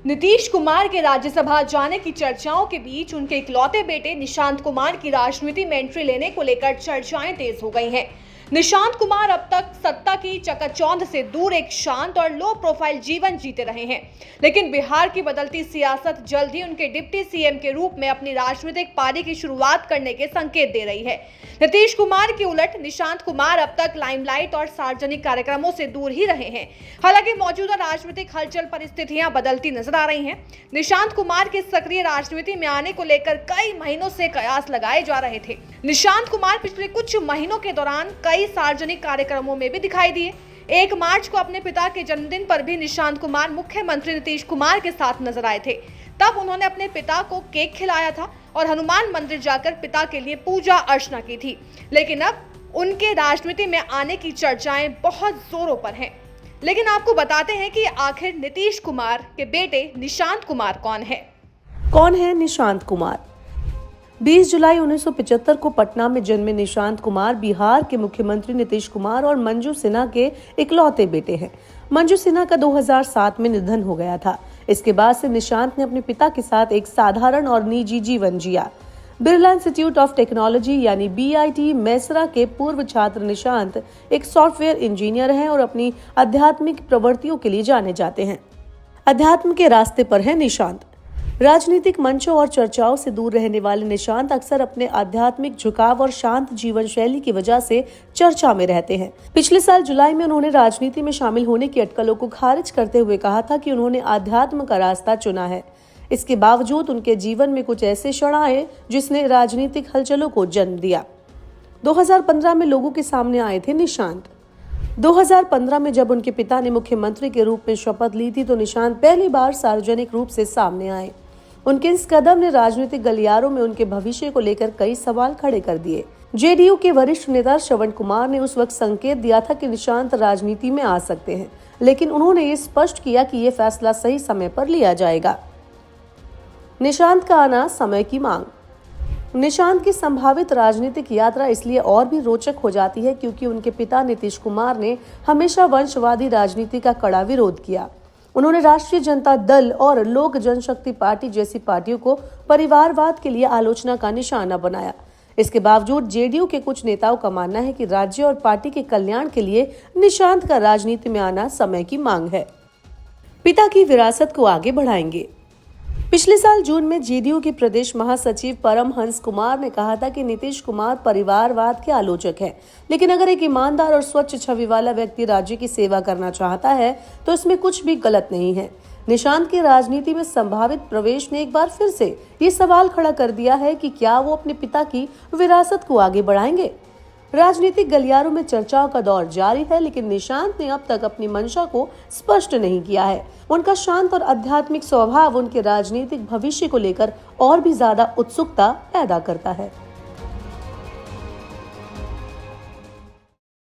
नीतीश कुमार के राज्यसभा जाने की चर्चाओं के बीच उनके इकलौते बेटे निशांत कुमार की राजनीति में एंट्री लेने को लेकर चर्चाएं तेज हो गई हैं। निशांत कुमार अब तक सत्ता की चकाचौंध से दूर एक शांत और लो प्रोफाइल जीवन जीते रहे हैं, लेकिन बिहार की बदलती सियासत जल्द ही उनके डिप्टी सीएम के रूप में अपनी राजनीतिक पारी की शुरुआत करने के संकेत दे रही है। नीतीश कुमार के उलट निशांत कुमार अब तक लाइमलाइट और सार्वजनिक कार्यक्रमों से दूर ही रहे हैं। हालांकि मौजूदा राजनीतिक हलचल परिस्थितियां बदलती नजर आ रही हैं। निशांत कुमार के सक्रिय राजनीति में आने को लेकर कई महीनों से कयास लगाए जा रहे थे। निशांत कुमार पिछले कुछ महीनों के दौरान कई सार्वजनिक कार्यक्रमों में भी दिखाई दिए। 1 मार्च को अपने पिता के जन्मदिन पर भी निशांत कुमार मुख्यमंत्री नीतीश कुमार के साथ नजर आए थे। तब उन्होंने अपने पिता को केक खिलाया था और हनुमान मंदिर जाकर पिता के लिए पूजा अर्चना की थी। लेकिन अब उनके राजनीति में आने की चर्चाएं बहुत जोरों पर हैं। लेकिन आपको बताते हैं कि आखिर नीतीश कुमार के बेटे निशांत कुमार कौन है। कौन है निशांत कुमार? 20 जुलाई 1975 को पटना में जन्मे निशांत कुमार बिहार के मुख्यमंत्री नीतीश कुमार और मंजू सिन्हा के इकलौते बेटे हैं। मंजू सिन्हा का 2007 में निधन हो गया था। इसके बाद से निशांत ने अपने पिता के साथ एक साधारण और निजी जीवन जिया। बिरला इंस्टीट्यूट ऑफ टेक्नोलॉजी यानी BIT मेसरा के पूर्व छात्र निशांत एक सॉफ्टवेयर इंजीनियर हैं और अपनी आध्यात्मिक प्रवृत्तियों के लिए जाने जाते हैं। अध्यात्म के रास्ते पर है निशांत। राजनीतिक मंचों और चर्चाओं से दूर रहने वाले निशांत अक्सर अपने आध्यात्मिक झुकाव और शांत जीवन शैली की वजह से चर्चा में रहते हैं। पिछले साल जुलाई में उन्होंने राजनीति में शामिल होने की अटकलों को खारिज करते हुए कहा था कि उन्होंने आध्यात्म का रास्ता चुना है। इसके बावजूद उनके जीवन में कुछ ऐसे क्षण आए जिसने राजनीतिक हलचलों को जन्म दिया। 2015 में लोगों के सामने आए थे निशांत। 2015 में जब उनके पिता ने मुख्यमंत्री के रूप में शपथ ली थी तो निशांत पहली बार सार्वजनिक रूप से सामने आए। उनके इस कदम ने राजनीतिक गलियारों में उनके भविष्य को लेकर कई सवाल खड़े कर दिए। JDU के वरिष्ठ नेता श्रवण कुमार ने उस वक्त संकेत दिया था कि निशांत राजनीति में आ सकते हैं, लेकिन उन्होंने ये स्पष्ट किया कि ये फैसला सही समय पर लिया जाएगा। निशांत का आना समय की मांग। निशांत की संभावित राजनीतिक यात्रा इसलिए और भी रोचक हो जाती है क्योंकि उनके पिता नीतीश कुमार ने हमेशा वंशवादी राजनीति का कड़ा विरोध किया। उन्होंने राष्ट्रीय जनता दल और लोक जनशक्ति पार्टी जैसी पार्टियों को परिवारवाद के लिए आलोचना का निशाना बनाया। इसके बावजूद JDU के कुछ नेताओं का मानना है कि राज्य और पार्टी के कल्याण के लिए निशांत का राजनीति में आना समय की मांग है। पिता की विरासत को आगे बढ़ाएंगे। पिछले साल जून में JDU के प्रदेश महासचिव परमहंस कुमार ने कहा था कि नीतीश कुमार परिवारवाद के आलोचक हैं, लेकिन अगर एक ईमानदार और स्वच्छ छवि वाला व्यक्ति राज्य की सेवा करना चाहता है तो इसमें कुछ भी गलत नहीं है। निशांत की राजनीति में संभावित प्रवेश ने एक बार फिर से ये सवाल खड़ा कर दिया है कि क्या वो अपने पिता की विरासत को आगे बढ़ाएंगे। राजनीतिक गलियारों में चर्चाओं का दौर जारी है, लेकिन निशांत ने अब तक अपनी मंशा को स्पष्ट नहीं किया है। उनका शांत और आध्यात्मिक स्वभाव उनके राजनीतिक भविष्य को लेकर और भी ज्यादा उत्सुकता पैदा करता है।